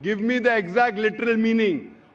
Give me the exact literal meaning.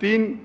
3،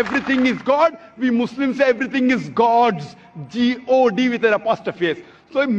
everything is God, we Muslims say everything is God's, G-O-D with an apostrophe S. So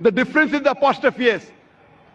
The difference is the apostrophe S.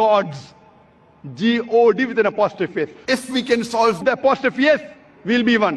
God's, G-O-D with an apostrophe S. If we can solve the apostrophe S, we'll be one.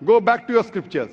Go back to your scriptures.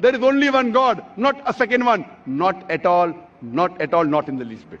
There is only one God, not a second one, not at all, not at all, not in the least bit.